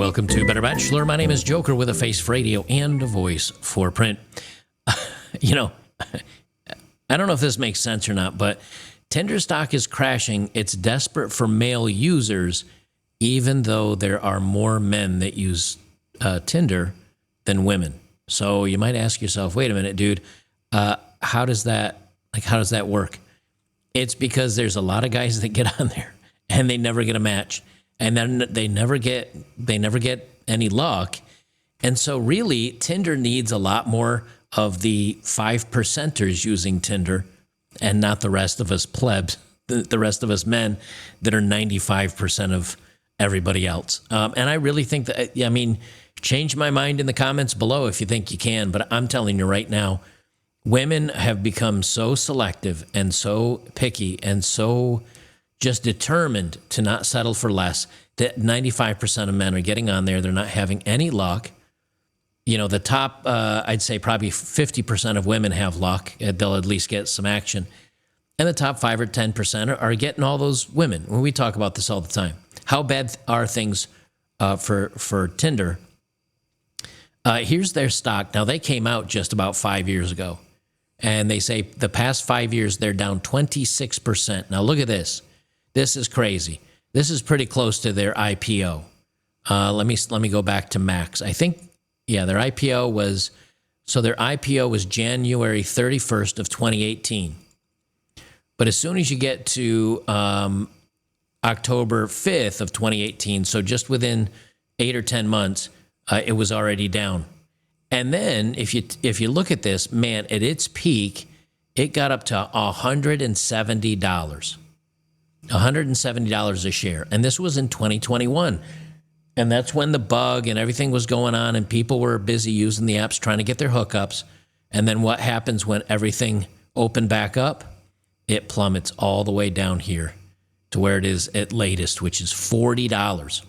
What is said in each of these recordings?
Welcome to Better Bachelor. My name is Joker with a face for radio and a voice for print. You know, I don't know if this makes sense or not, but Tinder stock is crashing. It's desperate for male users, even though there are more men that use Tinder than women. So you might ask yourself, wait a minute, dude, how does that work? It's because there's a lot of guys that get on there and they never get a match. And then they never get any luck. And so really, Tinder needs a lot more of the 5%ers using Tinder and not the rest of us plebs, the rest of us men that are 95% of everybody else. And I really think that, change my mind in the comments below if you think you can. But I'm telling you right now, women have become so selective and so picky and so just determined to not settle for less, that 95% of men are getting on there. They're not having any luck. You know, the top, I'd say probably 50% of women have luck. They'll at least get some action. And the top 5 or 10% are getting all those women. When we talk about this all the time. How bad are things for Tinder? Here's their stock. Now, they came out just about 5 years ago. And they say the past 5 years, they're down 26%. Now, look at this. This is crazy. This is pretty close to their IPO. Let me go back to Max. I think, their IPO was January 31st of 2018. But as soon as you get to October 5th of 2018, so just within 8 or 10 months, it was already down. And then if you look at this, man, at its peak, it got up to $170. $170 a share. And this was in 2021. And that's when the bug and everything was going on and people were busy using the apps trying to get their hookups. And then what happens when everything opened back up? It plummets all the way down here to where it is at latest, which is $40.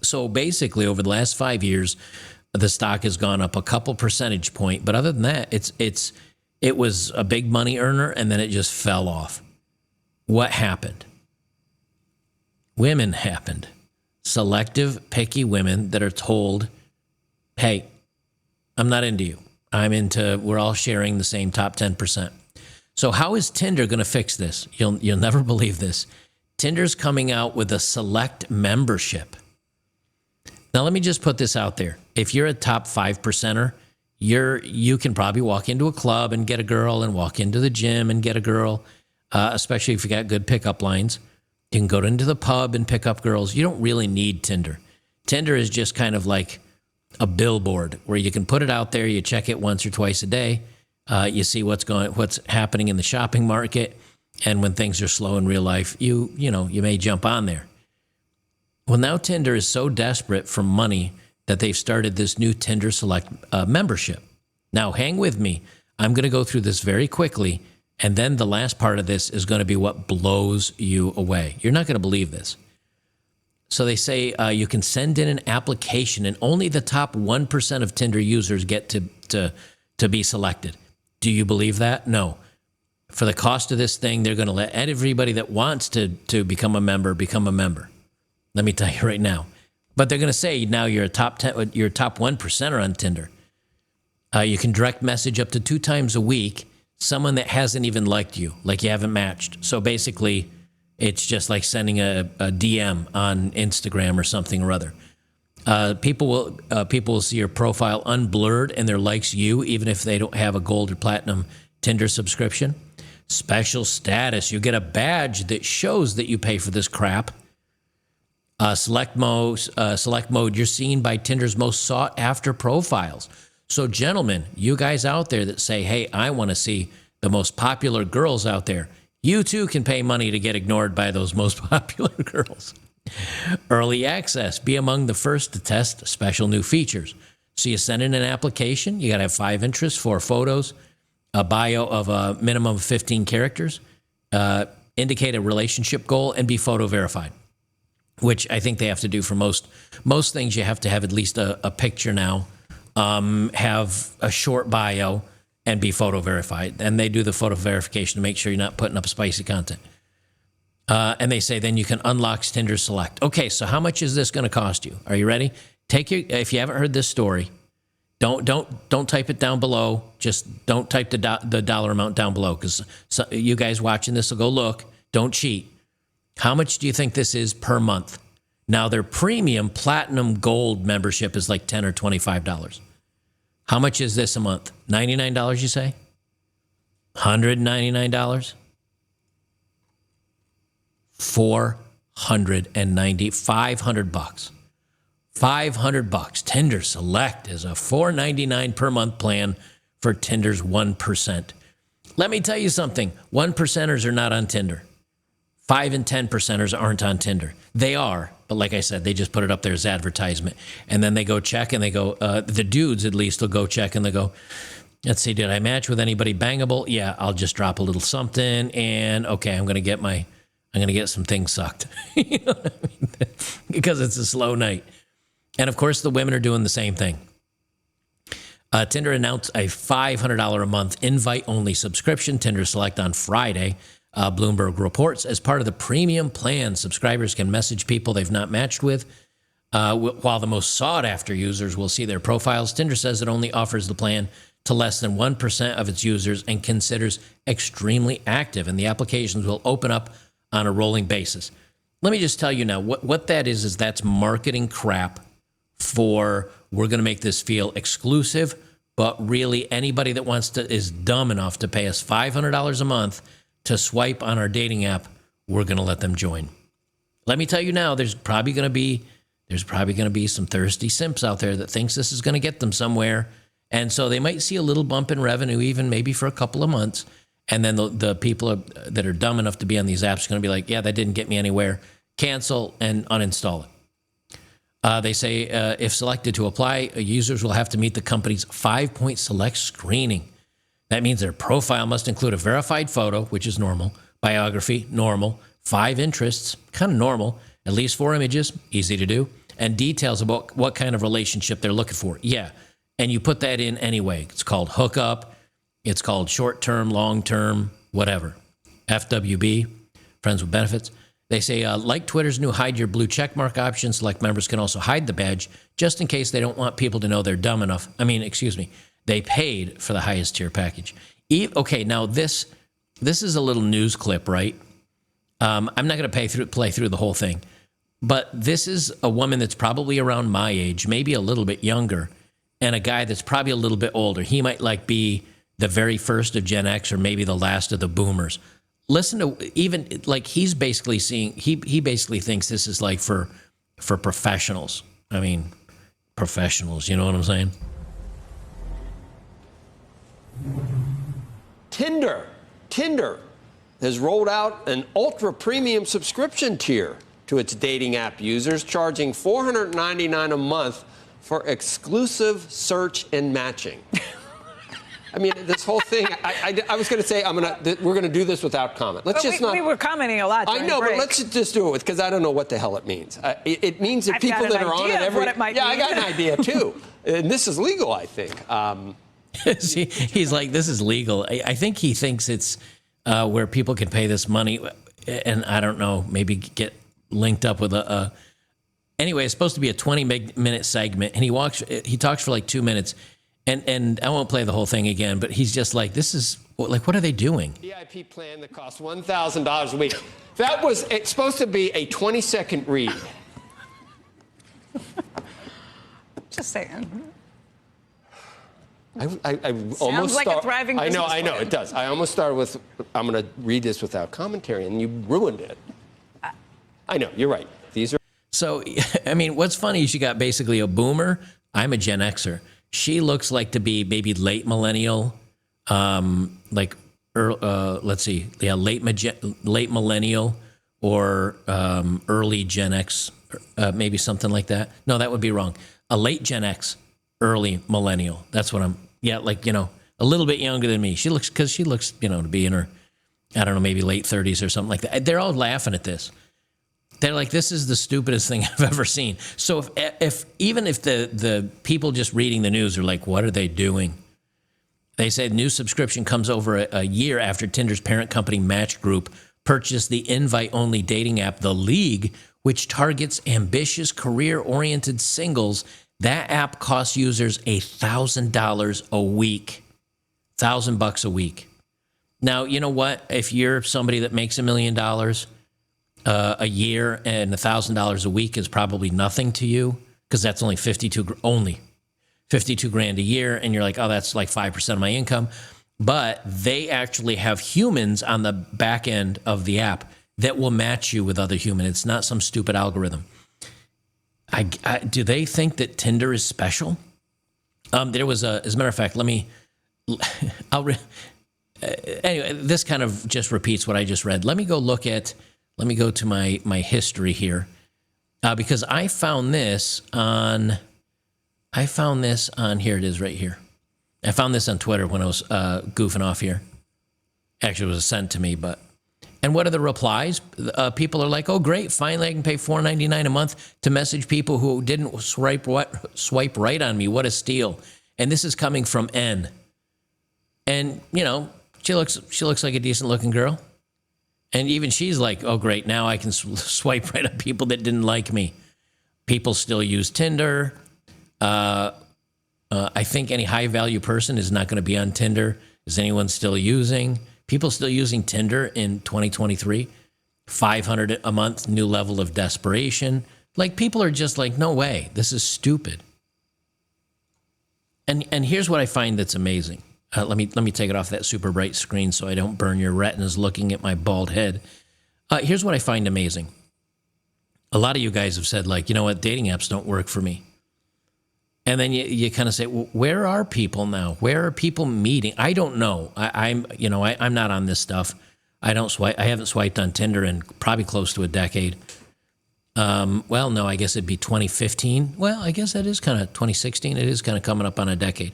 So basically over the last 5 years, the stock has gone up a couple percentage point. But other than that, it was a big money earner and then it just fell off. What happened? Women happened. Selective, picky women that are told, hey, I'm not into you. We're all sharing the same top 10%. So how is Tinder going to fix this? You'll never believe this. Tinder's coming out with a select membership. Now, let me just put this out there. If you're a top 5%er, you can probably walk into a club and get a girl and walk into the gym and get a girl. Especially if you got good pickup lines. You can go into the pub and pick up girls. You don't really need Tinder. Tinder is just kind of like a billboard where you can put it out there. You check it once or twice a day. You see what's happening in the shopping market. And when things are slow in real life, you may jump on there. Well, now Tinder is so desperate for money that they've started this new Tinder Select membership. Now, hang with me. I'm going to go through this very quickly. And then the last part of this is going to be what blows you away. You're not going to believe this. So they say you can send in an application and only the top 1% of Tinder users get to be selected. Do you believe that? No. For the cost of this thing, they're going to let everybody that wants to become a member become a member. Let me tell you right now. But they're going to say now you're a top 1%er on Tinder. You can direct message up to 2 times a week. Someone that hasn't even liked you, like you haven't matched. So basically, it's just like sending a DM on Instagram or something or other. People will see your profile unblurred and their likes you, even if they don't have a gold or platinum Tinder subscription. Special status. You get a badge that shows that you pay for this crap. Select mode. You're seen by Tinder's most sought after profiles. So gentlemen, you guys out there that say, hey, I want to see the most popular girls out there, you too can pay money to get ignored by those most popular girls. Early access, be among the first to test special new features. So you send in an application, you got to have 5 interests, 4 photos, a bio of a minimum of 15 characters, indicate a relationship goal, and be photo verified, which I think they have to do for most things. You have to have at least a picture now. Have a short bio and be photo verified. And they do the photo verification to make sure you're not putting up spicy content. And they say then you can unlock Tinder Select. Okay, so how much is this going to cost you? Are you ready? If you haven't heard this story, don't type it down below. Just don't type the dollar amount down below, because you guys watching this will go look. Don't cheat. How much do you think this is per month? Now, their premium platinum gold membership is like $10 or $25. How much is this a month? $99, you say? $199? $500. $500. Tinder Select is a $4.99 per month plan for Tinder's 1%. Let me tell you something. 1%ers are not on Tinder. 5 and 10%ers aren't on Tinder. They are, but like I said, they just put it up there as advertisement. And then they go check and they go, the dudes at least will go check and they go, let's see, did I match with anybody bangable? Yeah, I'll just drop a little something and okay, I'm going to get some things sucked. You know what I mean? Because it's a slow night. And of course, the women are doing the same thing. Tinder announced a $500 a month invite-only subscription, Tinder Select, on Friday. Bloomberg reports, as part of the premium plan, subscribers can message people they've not matched with, while the most sought-after users will see their profiles. Tinder says it only offers the plan to less than 1% of its users and considers extremely active, and the applications will open up on a rolling basis. Let me just tell you now, what that is that's marketing crap for, we're going to make this feel exclusive, but really anybody that wants to is dumb enough to pay us $500 a month to swipe on our dating app, we're going to let them join. Let me tell you now, there's probably going to be some thirsty simps out there that thinks this is going to get them somewhere. And so they might see a little bump in revenue, even maybe for a couple of months. And then the people that are dumb enough to be on these apps are going to be like, yeah, that didn't get me anywhere. Cancel and uninstall it. They say if selected to apply, users will have to meet the company's 5-point select screening. That means their profile must include a verified photo, which is normal, biography, normal, 5 interests, kind of normal, at least 4 images, easy to do, and details about what kind of relationship they're looking for. Yeah, and you put that in anyway. It's called hookup. It's called short-term, long-term, whatever. FWB, friends with benefits. They say, like Twitter's new hide your blue checkmark option, select members can also hide the badge just in case they don't want people to know they're dumb enough. They paid for the highest tier package. Okay, now this is a little news clip, right? I'm not going to play through the whole thing, but this is a woman that's probably around my age, maybe a little bit younger, and a guy that's probably a little bit older. He might be the very first of Gen X or maybe the last of the boomers. Listen to he's basically he basically thinks this is like for professionals. I mean, professionals, you know what I'm saying? Tinder has rolled out an ultra premium subscription tier to its dating app users, charging $499 a month for exclusive search and matching. I mean, this whole thing, I was going to say, we're going to do this without comment. We were commenting a lot. I know, but let's just do it because I don't know what the hell it means. It means that people that are on it every... Yeah, I got an idea, too. And this is legal, I think. He's like, this is legal. I think he thinks it's where people can pay this money and I don't know, maybe get linked up with a anyway, it's supposed to be a 20-minute segment, and he talks for like 2 minutes, and I won't play the whole thing again, but he's just like, this is like, what are they doing? VIP plan that costs $1,000 a week. It's supposed to be a 20-second read. Just saying. I Sounds almost like a thriving business. I know, it does. I almost started with, I'm going to read this without commentary, and you ruined it. I know, you're right. These are... So, I mean, what's funny is you got basically a boomer. I'm a Gen Xer. She looks like to be maybe late millennial, late millennial or early Gen X, maybe something like that. No, that would be wrong. A late Gen X, early millennial. That's what a little bit younger than me. She looks, to be in her, I don't know, maybe late 30s or something like that. They're all laughing at this. They're like, this is the stupidest thing I've ever seen. So even if the people just reading the news are like, what are they doing? They say new subscription comes over a year after Tinder's parent company Match Group purchased the invite-only dating app, The League, which targets ambitious, career-oriented singles. That app costs users $1,000 a week. $1,000 a week. Now, you know what? If you're somebody that makes $1 million a year and $1,000 a week is probably nothing to you, because that's only 52 grand a year, and you're like, oh, that's like 5% of my income. But they actually have humans on the back end of the app that will match you with other humans. It's not some stupid algorithm. Do they think that Tinder is special? There was as a matter of fact, anyway, this kind of just repeats what I just read. Let me go to my history here, because I found this on, here it is right here. I found this on Twitter when I was goofing off here. Actually, it was sent to me, and what are the replies? People are like, oh, great, finally I can pay $4.99 a month to message people who didn't swipe right on me. What a steal. And this is coming from N. And, you know, she looks like a decent-looking girl. And even she's like, oh, great, now I can swipe right on people that didn't like me. People still use Tinder. I think any high-value person is not going to be on Tinder. Is anyone still using? People still using Tinder in 2023? $500 a month, new level of desperation. Like, people are just like, no way, this is stupid. And here's what I find that's amazing. Let me take it off that super bright screen so I don't burn your retinas looking at my bald head. Here's what I find amazing. A lot of you guys have said, like, you know what, dating apps don't work for me. And then you kind of say, well, where are people now? Where are people meeting? I don't know. I'm not on this stuff. I haven't swiped on Tinder in probably close to a decade. Well, no, I guess it'd be 2015. Well, I guess that is kind of 2016. It is kind of coming up on a decade.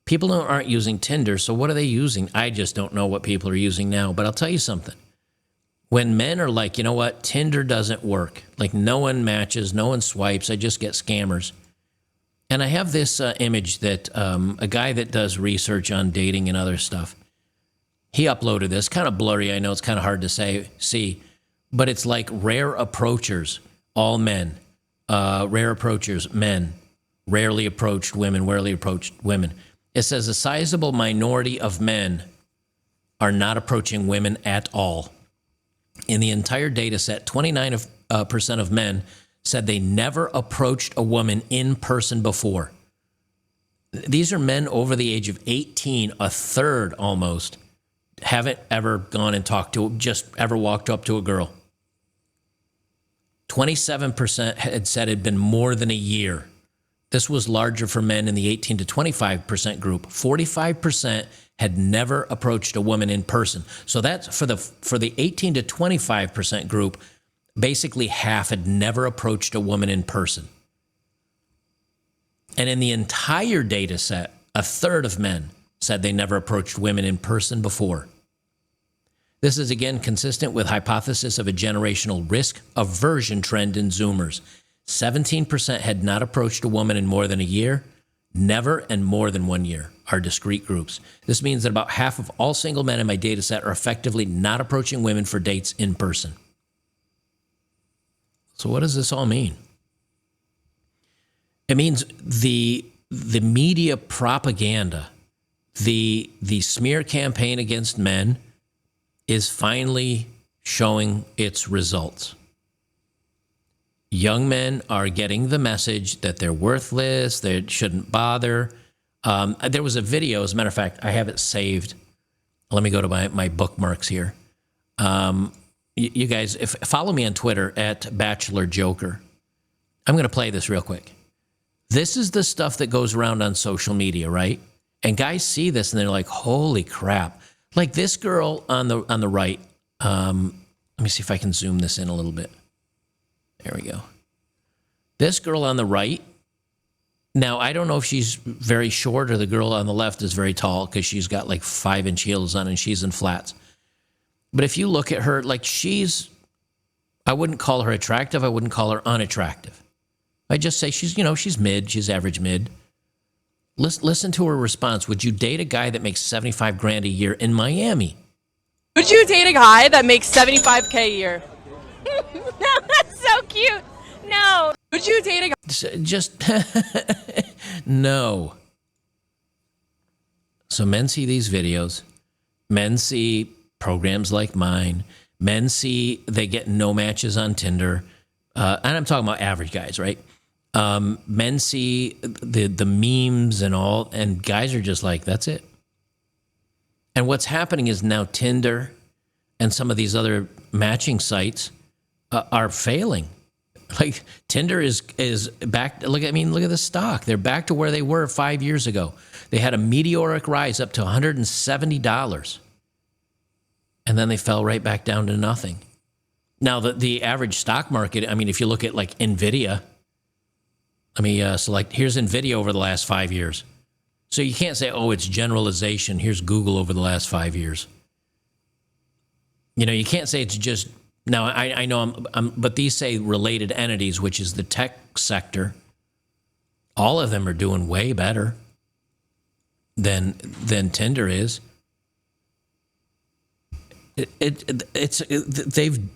People aren't using Tinder, so what are they using? I just don't know what people are using now. But I'll tell you something. When men are like, you know what, Tinder doesn't work. Like, no one matches, no one swipes. I just get scammers. And I have this image that a guy that does research on dating and other stuff, he uploaded this. Kind of blurry, I know it's kind of hard to see, but it's like rare approachers, all men. Rare approachers, men. Rarely approached women, rarely approached women. It says a sizable minority of men are not approaching women at all. In the entire data set, 29% of men said they never approached a woman in person before. These are men over the age of 18, a third almost, haven't ever gone and just ever walked up to a girl. 27% had said it had been more than a year. This was larger for men in the 18 to 25% group. 45% had never approached a woman in person. So that's for the 18 to 25% group, basically half had never approached a woman in person. And in the entire data set, a third of men said they never approached women in person before. This is again consistent with hypothesis of a generational risk aversion trend in Zoomers. 17% had not approached a woman in more than a year. Never and more than 1 year are discrete groups. This means that about half of all single men in my data set are effectively not approaching women for dates in person. So what does this all mean? It means the media propaganda, the smear campaign against men is finally showing its results. Young men are getting the message that they're worthless, they shouldn't bother. There was a video, as a matter of fact, I have it saved. Let me go to my bookmarks here. You guys, follow me on Twitter at Bachelor Joker. I'm going to play this real quick. This is the stuff that goes around on social media, right? And guys see this and they're like, holy crap. Like this girl on the right. Let me see if I can zoom this in a little bit. There we go. This girl on the right. Now, I don't know if she's very short or the girl on the left is very tall because she's got like 5-inch heels on and she's in flats. But if you look at her, like I wouldn't call her attractive. I wouldn't call her unattractive. I just say she's mid. She's average mid. Listen to her response. Would you date a guy that makes $75,000 a year in Miami? Would you date a guy that makes $75K a year? No, that's so cute. No. Would you date a guy? Just no. So men see these videos. Men see programs like mine. Men see they get no matches on Tinder. And I'm talking about average guys, right? Men see the memes and all, and guys are just like, that's it. And what's happening is now Tinder and some of these other matching sites are failing. Like Tinder is back. Look at the stock. They're back to where they were 5 years ago. They had a meteoric rise up to $170, and then they fell right back down to nothing. Now the average stock market. I mean, if you look at like Nvidia, let me select. Here's Nvidia over the last 5 years. So you can't say, oh, it's generalization. Here's Google over the last 5 years. You know, you can't say it's just. Now, I know, but these say related entities, which is the tech sector. All of them are doing way better than Tinder is.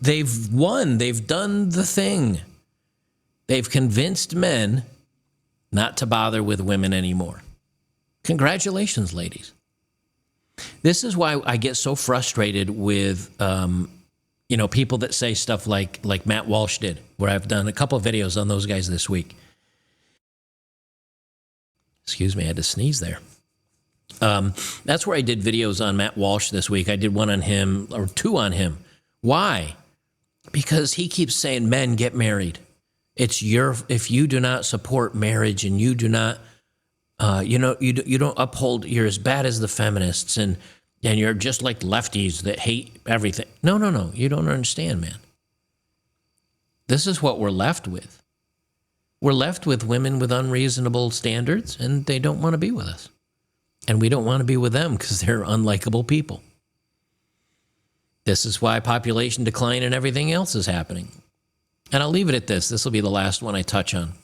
They've won. They've done the thing. They've convinced men not to bother with women anymore. Congratulations, ladies. This is why I get so frustrated with. People that say stuff like Matt Walsh did, where I've done a couple of videos on those guys this week. Excuse me, I had to sneeze there. That's where I did videos on Matt Walsh this week. I did one on him, or two on him. Why? Because he keeps saying, men, get married. If you do not support marriage and you do not, you don't uphold, you're as bad as the feminists and you're just like lefties that hate everything. No. You don't understand, man. This is what we're left with. We're left with women with unreasonable standards, and they don't want to be with us. And we don't want to be with them because they're unlikable people. This is why population decline and everything else is happening. And I'll leave it at this. This will be the last one I touch on.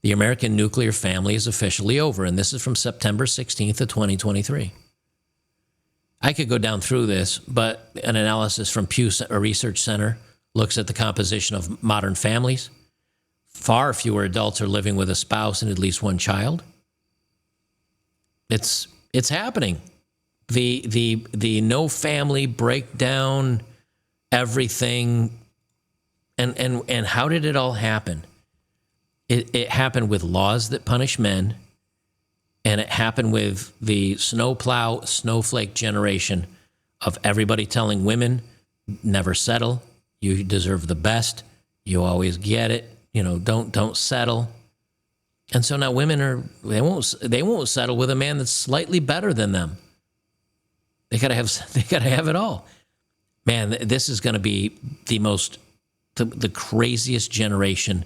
The American nuclear family is officially over, and this is from September 16th of 2023. I could go down through this, but an analysis from Pew Research Center looks at the composition of modern families. Far fewer adults are living with a spouse and at least one child. It's happening. The no family breakdown, everything, and how did it all happen? It happened with laws that punish men. And it happened with the snowplow, snowflake generation of everybody telling women, never settle. You deserve the best. You always get it. Don't settle. And so now women they won't settle with a man that's slightly better than them. They gotta have it all. Man, this is gonna be the craziest generation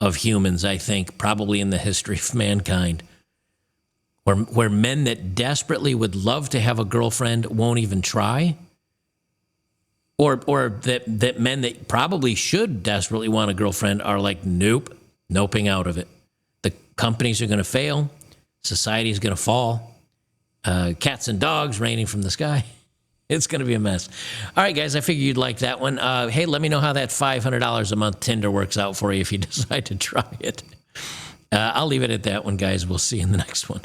of humans, I think, probably in the history of mankind. Where men that desperately would love to have a girlfriend won't even try, or that men that probably should desperately want a girlfriend are like, noping out of it. The companies are going to fail. Society is going to fall. Cats and dogs raining from the sky. It's going to be a mess. All right, guys, I figure you'd like that one. Hey, let me know how that $500 a month Tinder works out for you if you decide to try it. I'll leave it at that one, guys. We'll see you in the next one.